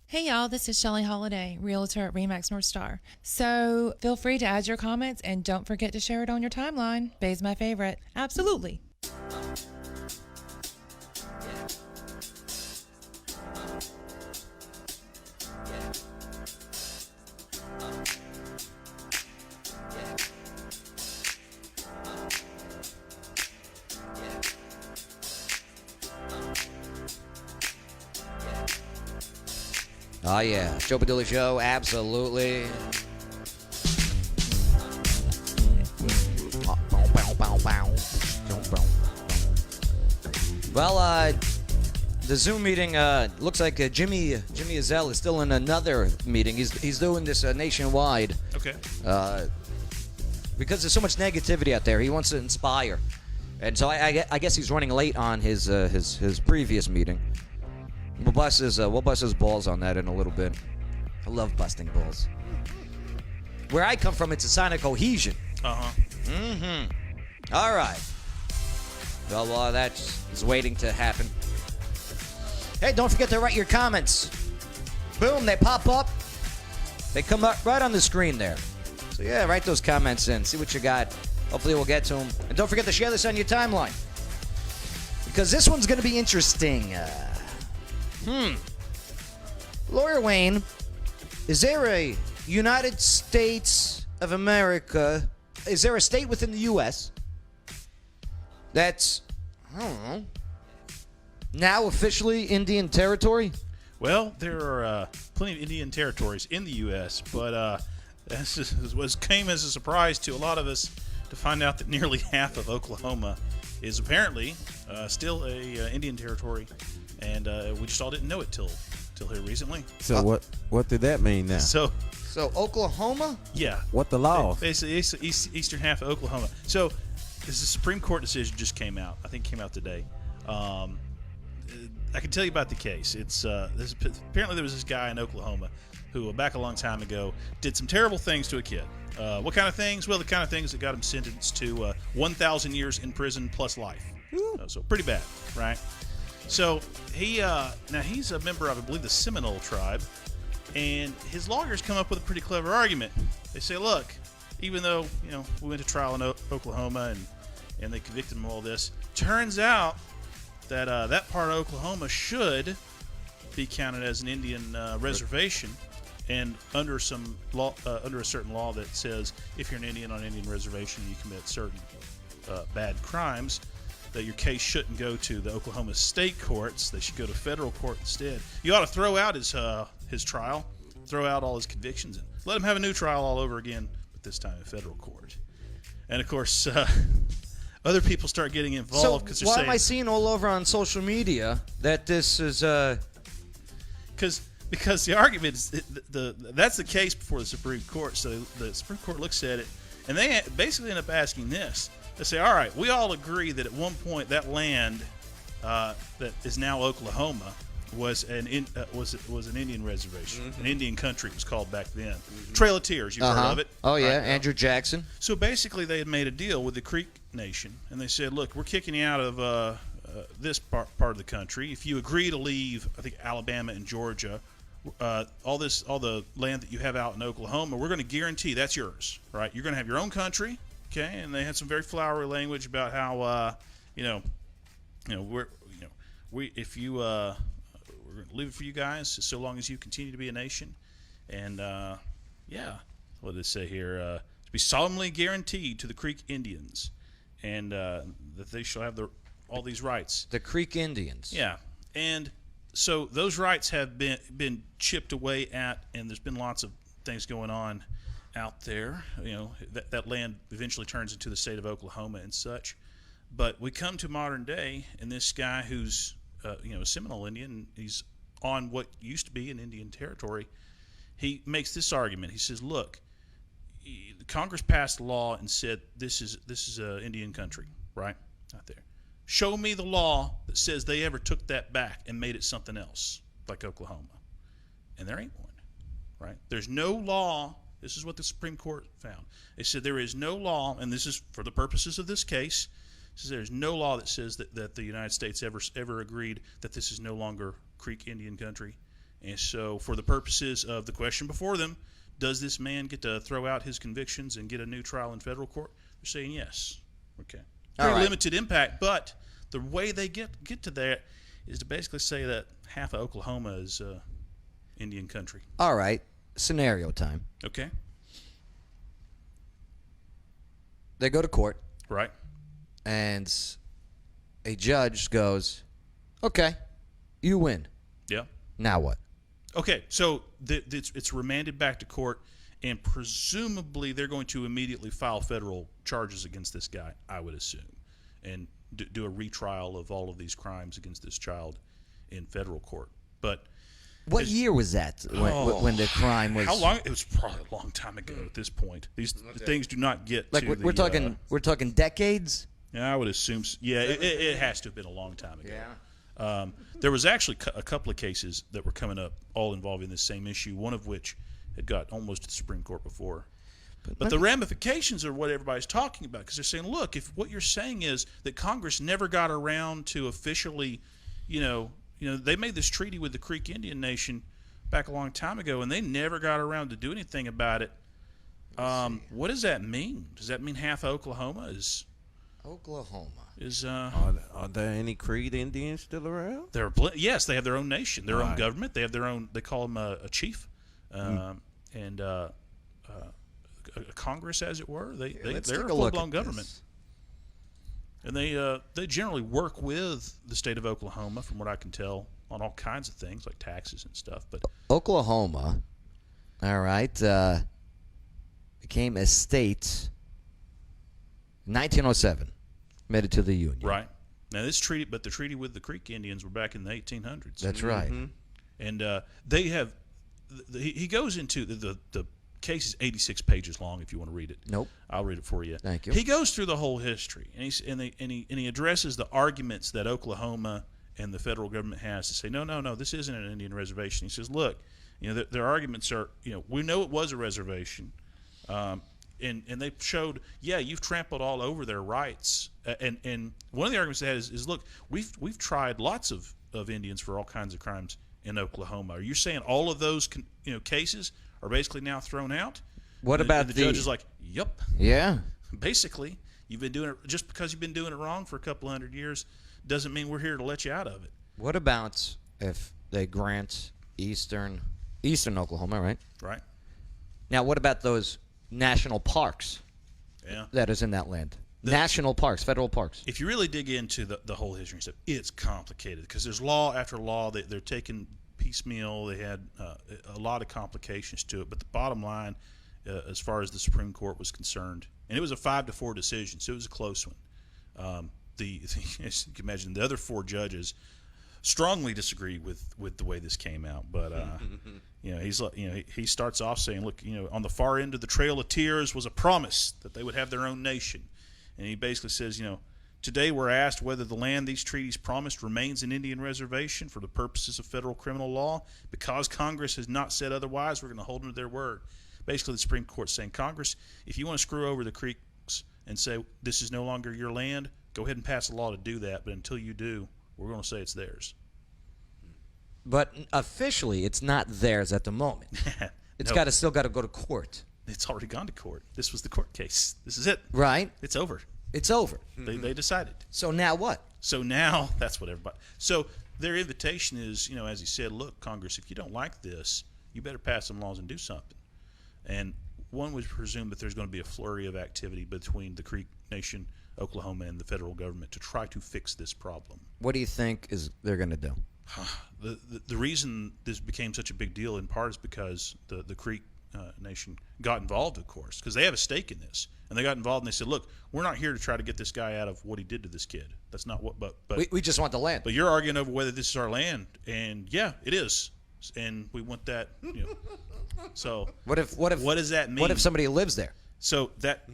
Hey y'all, this is Shelly Holiday, Realtor at Remax North Star. So feel free to add your comments and don't forget to share it on your timeline. Bay's my favorite. Absolutely. Oh, yeah. Joe Padula Show, absolutely. Well, the Zoom meeting looks like Jimmy Azell is still in another meeting. He's doing this nationwide. Okay. Because there's so much negativity out there. He wants to inspire. And so I guess he's running late on his previous meeting. We'll bust his balls on that in a little bit. I love busting balls. Where I come from, it's a sign of cohesion. All right. Well, that's waiting to happen. Hey, don't forget to write your comments. Boom, they pop up. They come up right on the screen there. So yeah, write those comments in. See what you got. Hopefully we'll get to them. And don't forget to share this on your timeline. Because this one's going to be interesting. Lawyer Wayne, is there a United States of America, is there a state within the U.S. that's, I don't know, now officially Indian territory? Well, there are plenty of Indian territories in the U.S., but this came as a surprise to a lot of us to find out that nearly half of Oklahoma is apparently still a Indian territory. And we just all didn't know it till here recently. So what did that mean now? So Oklahoma? Yeah. What the law? Basically, it's the eastern half of Oklahoma. So this Supreme Court decision just came out. I think it came out today. I can tell you about the case. It's apparently there was this guy in Oklahoma who back a long time ago did some terrible things to a kid. What kind of things? Well, the kind of things that got him sentenced to 1,000 years in prison plus life. So pretty bad, right? So he's a member of, I believe, the Seminole tribe, and his lawyers come up with a pretty clever argument. They say, look, even though we went to trial in Oklahoma and they convicted him of all this, turns out that that part of Oklahoma should be counted as an Indian reservation, and under some law, under a certain law that says if you're an Indian on an Indian reservation and you commit certain bad crimes, that your case shouldn't go to the Oklahoma state courts. They should go to federal court instead. You ought to throw out his trial, throw out all his convictions, and let him have a new trial all over again, but this time in federal court. And of course, other people start getting involved because they're saying, why am I seeing all over on social media that this is because the argument is that's the case before the Supreme Court. So the Supreme Court looks at it, and they basically end up asking this. They say, all right, we all agree that at one point that land that is now Oklahoma was an Indian reservation. An Indian country was called back then. Trail of Tears, you've heard of it? Oh, yeah, Right. Andrew Jackson. So basically they had made a deal with the Creek Nation, and they said, look, we're kicking you out of this part of the country. If you agree to leave, I think, Alabama and Georgia, all the land that you have out in Oklahoma, we're going to guarantee that's yours, right? You're going to have your own country. Okay, and they had some very flowery language about how we're going to leave it for you guys so long as you continue to be a nation, and what did it say here? To be solemnly guaranteed to the Creek Indians, and that they shall have all these rights. The Creek Indians. Yeah, and so those rights have been chipped away at, and there's been lots of things going on out there. That land eventually turns into the state of Oklahoma and such. But we come to modern day, and this guy who's a Seminole Indian, he's on what used to be an Indian territory. He makes this argument. He says, look, Congress passed a law and said this is an Indian country, right? Out there. Show me the law that says they ever took that back and made it something else, like Oklahoma. And there ain't one, right? There's no law. This is what the Supreme Court found. They said there is no law, and this is for the purposes of this case, says there's no law that says that the United States ever agreed that this is no longer Creek Indian country. And so for the purposes of the question before them, does this man get to throw out his convictions and get a new trial in federal court? They're saying yes. Okay. Very limited impact, but the way they get to that is to basically say that half of Oklahoma is Indian country. All right. Scenario time. Okay. They go to court. Right. And a judge goes, okay, you win. Yeah. Now what? Okay, so it's remanded back to court, and presumably they're going to immediately file federal charges against this guy, I would assume, and do a retrial of all of these crimes against this child in federal court. But what year was that when the crime was? How long? It was probably a long time ago at this point. These things do not get like to we're talking decades. Yeah, I would assume. Yeah, it has to have been a long time ago. Yeah. There was actually a couple of cases that were coming up, all involving this same issue. One of which had got almost to the Supreme Court before. But the ramifications are what everybody's talking about, because they're saying, look, if what you're saying is that Congress never got around to officially, they made this treaty with the Creek Indian Nation back a long time ago, and they never got around to do anything about it. What does that mean? Does that mean half of Oklahoma is? Are there any Creed Indians still around? Yes, they have their own nation, their own government. They have their own. They call them a chief, and a Congress, as it were. They're a full-blown government, and they generally work with the state of Oklahoma, from what I can tell, on all kinds of things like taxes and stuff. But Oklahoma, all right, became a state in 1907. Made it to the Union. Right. Now this treaty, but the treaty with the Creek Indians were back in the 1800s. That's right. And they have. He goes into the case is 86 pages long. If you want to read it, nope. I'll read it for you. Thank you. He goes through the whole history, and he addresses the arguments that Oklahoma and the federal government has to say, no, this isn't an Indian reservation. He says, look, their arguments are, we know it was a reservation. And they showed, you've trampled all over their rights. And one of the arguments they had is look, we've tried lots of Indians for all kinds of crimes in Oklahoma. Are you saying all of those cases are basically now thrown out? What about the judge is like, yep. Yeah. Basically, you've been doing it just because you've been doing it wrong for a couple hundred years doesn't mean we're here to let you out of it. What about if they grant eastern Oklahoma, right? Right. Now, what about those national parks that is in that land? National parks, federal parks. If you really dig into the whole history and stuff, it's complicated because there's law after law. They're taking piecemeal. They had a lot of complications to it. But the bottom line, as far as the Supreme Court was concerned, and it was a 5-4 decision, so it was a close one. As you can imagine, the other 4 judges strongly disagree with the way this came out, but he's like, he starts off saying, look, on the far end of the Trail of Tears was a promise that they would have their own nation, and he basically says, today we're asked whether the land these treaties promised remains an Indian reservation for the purposes of federal criminal law. Because Congress has not said otherwise, we're going to hold them to their word. Basically, the Supreme Court saying, Congress, if you want to screw over the Creeks and say this is no longer your land, go ahead and pass a law to do that, but until you do, we're going to say it's theirs. But officially, it's not theirs at the moment. It's still got to go to court. It's already gone to court. This was the court case. This is it. Right. It's over. It's over. They decided. So now what? So now that's what everybody. So their invitation is, as he said, look, Congress, if you don't like this, you better pass some laws and do something. And one would presume that there's going to be a flurry of activity between the Creek Nation, Oklahoma, and the federal government to try to fix this problem. What do you think they're going to do? The reason this became such a big deal in part is because the Creek Nation got involved, of course, because they have a stake in this, and they got involved and they said, "Look, we're not here to try to get this guy out of what he did to this kid. That's not what." But we just want the land. But you're arguing over whether this is our land, and yeah, it is, and we want that. So what does that mean? What if somebody lives there? So that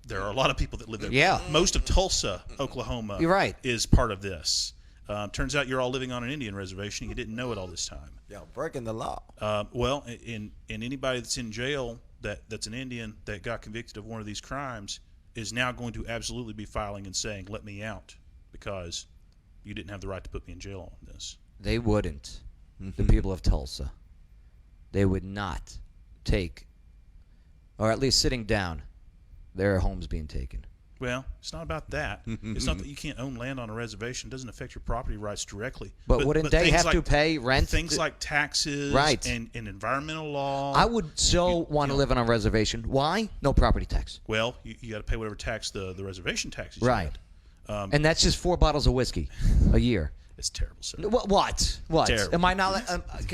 there are a lot of people that live there. Yeah. Most of Tulsa, Oklahoma, you're right, is part of this. Turns out you're all living on an Indian reservation. You didn't know it all this time. Yeah, breaking the law. Well, in anybody that's in jail that's an Indian that got convicted of one of these crimes is now going to absolutely be filing and saying, "Let me out," because you didn't have the right to put me in jail on this. They wouldn't. the people of Tulsa. They would not take, or at least sitting down, their homes being taken. Well, it's not about that. It's not that you can't own land on a reservation. It doesn't affect your property rights directly. But wouldn't they things have to pay rent? Things like taxes Right. and environmental law. I would want to live on a reservation. Why? No property tax. Well, you got to pay whatever tax the reservation tax is. Right. And that's just 4 bottles of whiskey a year. It's terrible, sir. What? Terrible. Am I not?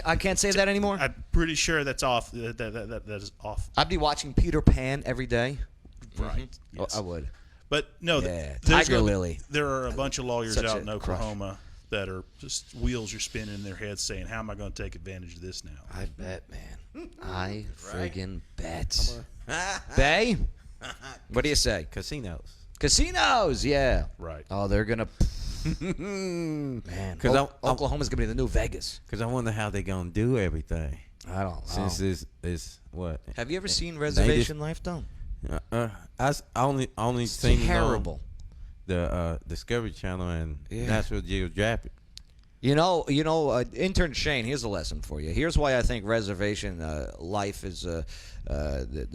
I can't say that anymore? I'm pretty sure that's off. That is off. I'd be watching Peter Pan every day. Right. Oh, Yes. I would. But no, Yeah, there's Tiger Lily. There are a bunch of lawyers Such out a in crush. Oklahoma that are just wheels are spinning in their heads saying, how am I going to take advantage of this now? I bet, man. I friggin' bet. Bay? What do you say? Casinos. Casinos, yeah. Right. Oh, they're going to... Man, 'Cause Oklahoma's going to be the new Vegas. Because I wonder how they're going to do everything. I don't know. Since it's what? Have you ever seen Reservation Life, though? I only seen Terrible. The Discovery Channel and Yeah. National Geographic. You know, intern Shane, here's a lesson for you. Here's why I think reservation life is the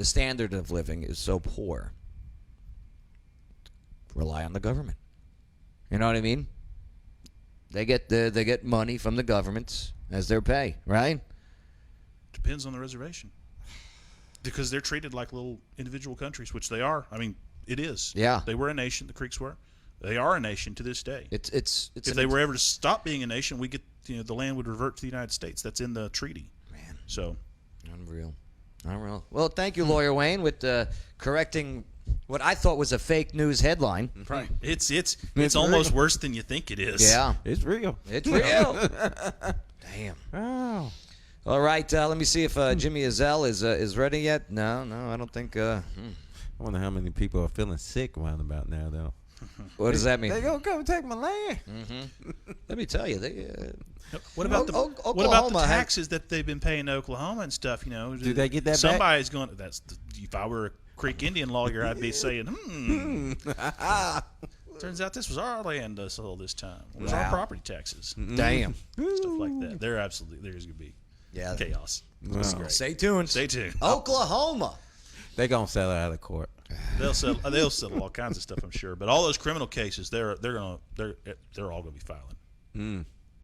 standard of living is so poor. Rely on the government. You know what I mean? They get money from the government as their pay, right? Depends on the reservation. Because they're treated like little individual countries, which they are. I mean, it is. Yeah. They were a nation, the Creeks were. They are a nation to this day. It's if they were ever to stop being a nation, the land would revert to the United States. That's in the treaty. Man. So Unreal. Well, thank you, Lawyer Wayne, with correcting what I thought was a fake news headline. right. It's almost worse than you think it is. Yeah, It's real. it's real. Damn. Oh. All right, let me see if Jimmy Azell is ready yet. No, I don't think. I wonder how many people are feeling sick around about now, though. What does that mean? They gonna come take my land. Let me tell you, What about what about the taxes that they've been paying to Oklahoma and stuff? Do they get that back? Somebody's going. If I were a Creek Indian lawyer, I'd be saying, Turns out this was our land all this time. It was our property taxes, Damn. stuff like that. There's going to be chaos. Wow. Stay tuned. Stay tuned. Oklahoma. They gonna settle out of court. They'll settle all kinds of stuff, I'm sure. But all those criminal cases, they're all going to be filing.